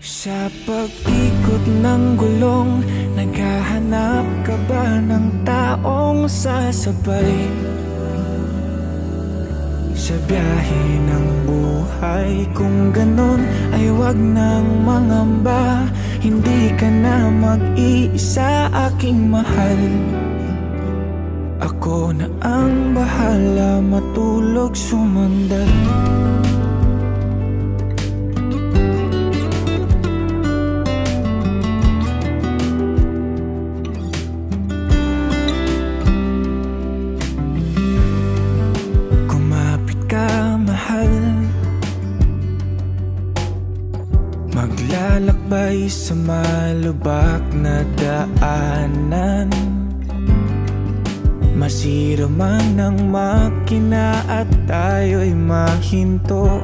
Sa pag-ikot ng gulong, naghahanap ka ba ng taong sasabay? Sa biyahe ng buhay, kung ganon ay wag nang mangamba. Hindi ka na mag-iisa, aking mahal. Ako na ang bahala, matulog sumandal. Maglalakbay sa malubak na daanan, masira man ang makina at tayo'y mahinto.